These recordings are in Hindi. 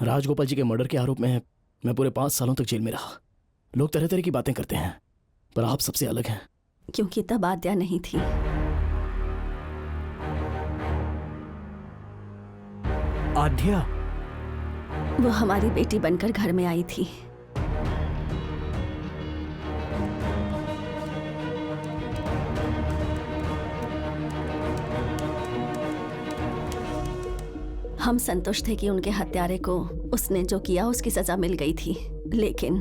राजगोपाल जी के मर्डर के आरोप में मैं पूरे 5 सालों तक जेल में रहा। लोग तरह तरह की बातें करते हैं, पर आप सबसे अलग हैं। क्योंकि तब आद्या नहीं थी। आद्या? वो हमारी बेटी बनकर घर में आई थी। हम संतुष्ट थे कि उनके हत्यारे को उसने जो किया उसकी सजा मिल गई थी, लेकिन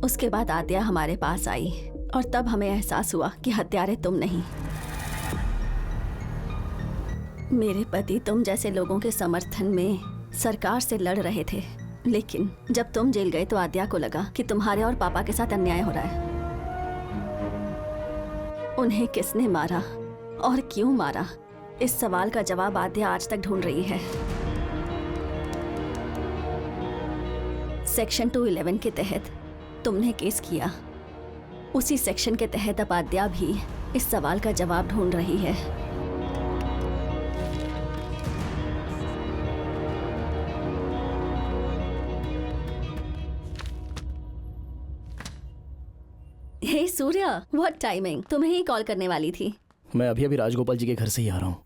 उसके बाद आद्या हमारे पास आई और तब हमें एहसास हुआ कि हत्यारे तुम नहीं। मेरे पति तुम जैसे लोगों के समर्थन में सरकार से लड़ रहे थे, लेकिन जब तुम जेल गए तो आद्या को लगा कि तुम्हारे और पापा के साथ अन्याय हो रहा है। उन्हें किसने मारा और क्यों मारा, इस सवाल का जवाब आद्या आज तक ढूंढ रही है। सेक्शन 211 के तहत तुमने केस किया, उसी सेक्शन के तहत अब आद्या भी इस सवाल का जवाब ढूंढ रही है। हे सूर्या, व्हाट टाइमिंग, तुम्हें ही कॉल करने वाली थी। मैं अभी राजगोपाल जी के घर से ही आ रहा हूँ।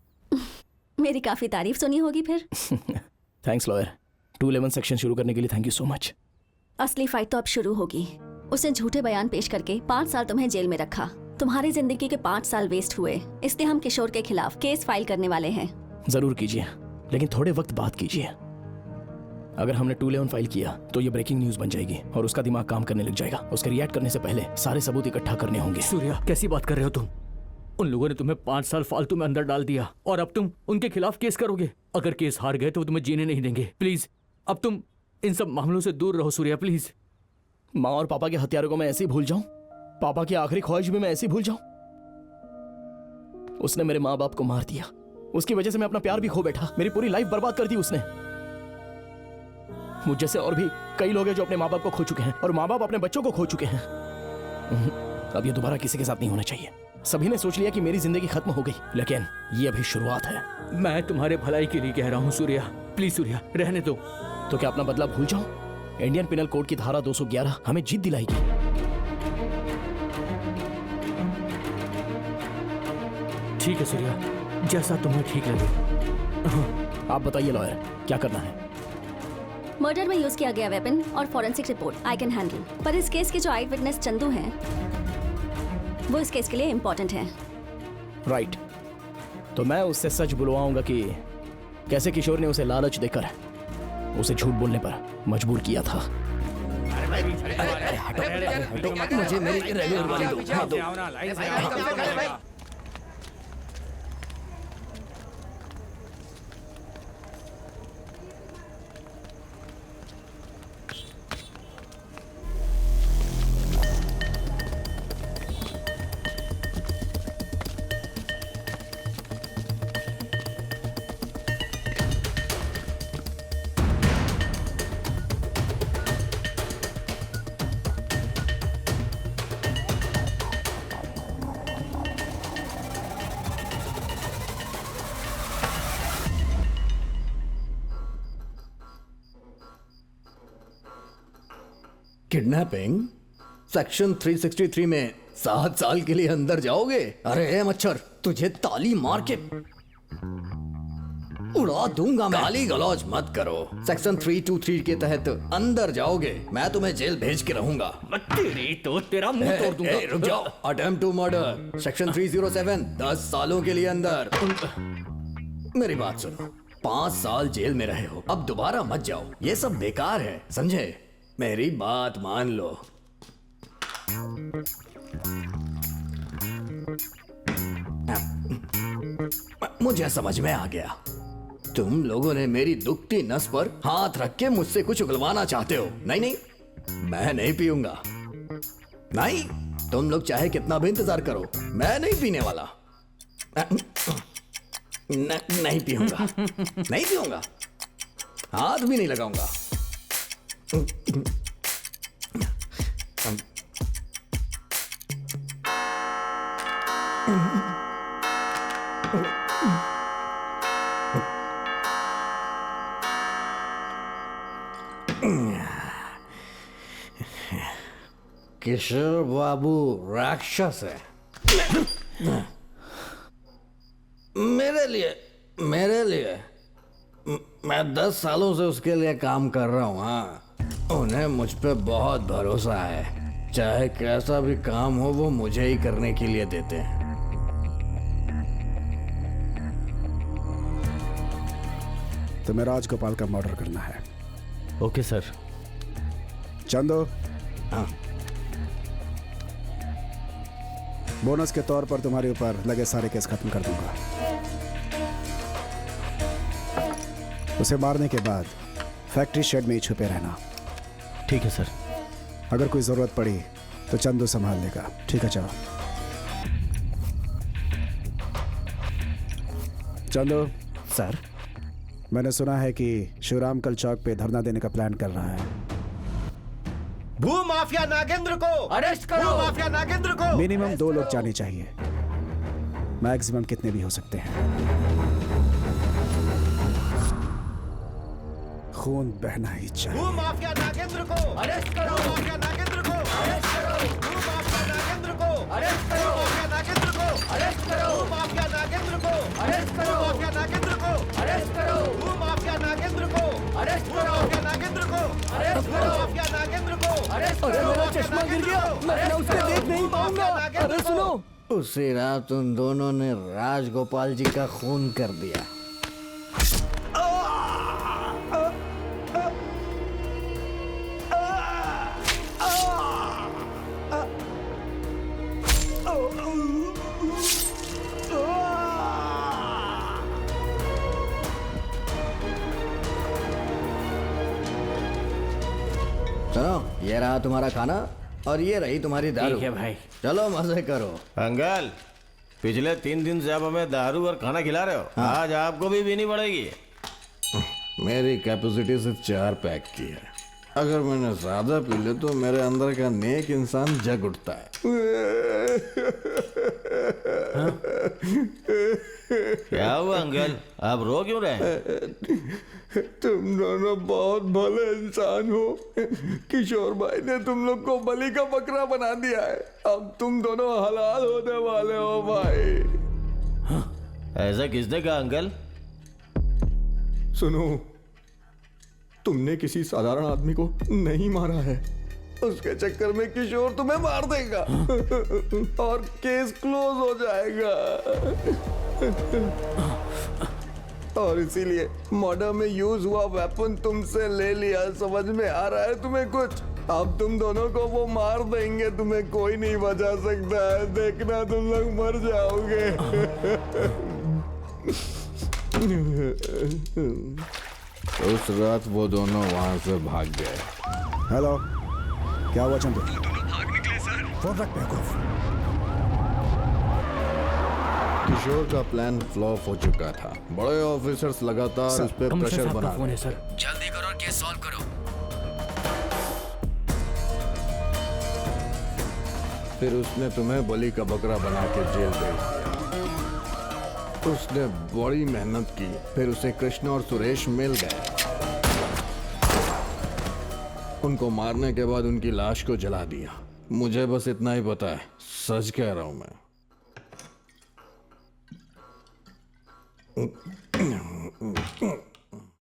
मेरी काफी तारीफ सुनी होगी फिर। Thanks lawyer. 211 सेक्शन शुरू करने के लिए थैंक यू सो मच। असली फाइट तो अब शुरू होगी। उसने झूठे बयान पेश करके 5 साल तुम्हें जेल में रखा। तुम्हारी जिंदगी के 5 साल वेस्ट हुए, इसलिए हम किशोर के खिलाफ केस फाइल करने वाले हैं। जरूर कीजिए, लेकिन थोड़े वक्त बाद कीजिए। अगर हमने 211 फाइल किया तो ये ब्रेकिंग न्यूज बन जाएगी और उसका दिमाग काम करने लग जाएगा। उसके रिएक्ट करने से पहले सारे सबूत इकट्ठा करने होंगे। सूर्या, कैसी बात कर रहे हो तुम? उन लोगों ने तुम्हें 5 साल फालतू में अंदर डाल दिया और अब तुम उनके खिलाफ केस करोगे। अगर केस हार गए तो वो तुम्हें जीने नहीं देंगे। प्लीज अब तुम इन सब मामलों से दूर रहो सूर्या, प्लीज। माँ और पापा के हत्यारों को मैं ऐसे ही भूल जाऊं? पापा की आखिरी ख्वाहिश भी मैं ऐसे ही भूल जाऊं? उसने मेरे माँ बाप को मार दिया, उसकी वजह से मैं अपना प्यार भी खो बैठा। मेरी पूरी लाइफ बर्बाद कर दी उसने। मुझ जैसे और भी कई लोग हैं जो अपने माँ बाप को खो चुके हैं और माँ बाप अपने बच्चों को खो चुके हैं। अब ये दोबारा किसी के साथ नहीं होना चाहिए। सभी ने सोच लिया कि मेरी जिंदगी खत्म हो गई, लेकिन ये अभी शुरुआत है। मैं तुम्हारे भलाई के लिए कह रहा हूँ सूर्या, प्लीज सूर्या, रहने दो। तो क्या अपना बदला भूल जाऊं? इंडियन पिनल कोड की धारा 211 हमें जीत दिलाएगी। ठीक है सूर्या, जैसा तुम्हें ठीक लगे। आप बताइए लॉयर, क्या करना है? मर्डर में यूज किया गया वेपन और forensic report I can handle, पर इस केस के जो आई विटनेस चंदू हैं वो इस केस के लिए इम्पोर्टेंट हैं। राइट, तो मैं उससे सच बुलवाऊंगा कि कैसे किशोर ने उसे लालच देकर उसे झूठ बोलने पर मजबूर किया था। मुझे मेरी रेगुलर वाली दो। किडनैपिंग सेक्शन 363 में 7 साल के लिए अंदर जाओगे? अरे ए मच्छर, तुझे ताली मार के उड़ा दूंगा मैं। गाली गलौज मत करो। सेक्शन 323 के तहत अंदर जाओगे, मैं तुम्हें जेल भेज के रहूंगा। तेरी तो तेरा मुंह तोड़ दूंगा। रुक जाओ। अटेम्प्ट टू मर्डर सेक्शन 307 10 सालों के लिए अंदर। मेरी बात सुनो, 5 साल जेल में रहे हो, अब दोबारा मत जाओ। ये सब बेकार है, समझे? मेरी बात मान लो। मुझे समझ में आ गया, तुम लोगों ने मेरी दुखती नस पर हाथ रख के मुझसे कुछ उगलवाना चाहते हो। नहीं नहीं, मैं नहीं पीऊंगा। नहीं, तुम लोग चाहे कितना भी इंतजार करो, मैं नहीं पीने वाला। नहीं पीऊंगा, नहीं पीऊंगा, हाथ भी नहीं लगाऊंगा। किशोर बाबू राक्षस है। मेरे लिए मैं 10 सालों से उसके लिए काम कर रहा हूँ। हाँ, उन्हें मुझ पे बहुत भरोसा है। चाहे कैसा भी काम हो वो मुझे ही करने के लिए देते हैं। तुम्हें राजगोपाल का मर्डर करना है। Okay sir. चंदो, हाँ, बोनस के तौर पर तुम्हारे ऊपर लगे सारे केस खत्म कर दूंगा। उसे मारने के बाद फैक्ट्री शेड में ही छुपे रहना। ठीक है सर। अगर कोई जरूरत पड़ी तो चंदू संभाल लेगा। ठीक है, चलो। चंदू सर। मैंने सुना है कि शिवराम कल चौक पे धरना देने का प्लान कर रहा है। भू माफिया नागेंद्र को अरेस्ट करो। भू माफिया नागेंद्र को मिनिमम 2 लोग जाने चाहिए, मैक्सिमम कितने भी हो सकते हैं। खून बहना ही चाहिए। भू माफिया नागेंद्र को अरेस्ट करो। भू माफिया नागेंद्र को अरेस्ट करो। भू माफिया नागेंद्र को अरेस्ट भू करो। माफिया नागेंद्र को अरेस्ट करो। भू माफिया नागेंद्र को अरेस्ट भू करो। माफिया नागेंद्र को अरेस्ट करो। भू माफिया नागेंद्र को अरेस्ट भू करो। माफिया नागेंद्र को अरेस्ट भू करो। माफिया नागेंद्र को अरेस्ट भू करो। माफिया नागेंद्र को मैं उसे देख नहीं पाऊंगा। अरे सुनो। उसी रात उन दोनों ने राजगोपाल जी का खून कर दिया। सुनो, ये रहा तुम्हारा खाना और ये रही तुम्हारी दारू। ठीक है भाई। चलो मजे करो। अंकल, पिछले 3 दिन से आप हमें दारू और खाना खिला रहे हो। आज आपको भी पीनी पड़ेगी। मेरी कैपेसिटी सिर्फ 4 पैक की है। अगर मैंने ज्यादा पी ले तो मेरे अंदर का नेक इंसान जग उठता है। क्या हुआ अंकल, आप रो क्यों रहे? तुम दोनों बहुत भले इंसान हो। किशोर भाई ने तुम लोग को बलि का बकरा बना दिया है। अब तुम दोनों हलाल होने वाले हो भाई। ऐसा किसने कहा अंकल? सुनो, तुमने किसी साधारण आदमी को नहीं मारा है। उसके चक्कर में किशोर तुम्हें मार देगा और केस क्लोज हो जाएगा। और इसीलिए मर्डर में यूज हुआ वेपन तुमसे ले लिया। समझ में आ रहा है तुम्हें कुछ? अब तुम दोनों को वो मार देंगे, तुम्हें कोई नहीं बचा सकता है। देखना, तुम लोग मर जाओगे। उस रात वो दोनों वहां से भाग गए। हेलो, क्या हुआ चंदू? फोन रख बेवकूफ। किशोर का प्लान फ्लॉप हो चुका था। बड़े ऑफिसर्स लगातार उस पर कमिश्नर प्रेशर साहब बना का फोन है रहे। सर। जल्दी करो और केस सॉल्व करो। फिर उसने तुम्हें बलि का बकरा बना के जेल भेज दिया। उसने बड़ी मेहनत की, फिर उसे कृष्ण और सुरेश मिल गए। उनको मारने के बाद उनकी लाश को जला दिया। मुझे बस इतना ही पता है, सच कह रहा हूं मैं।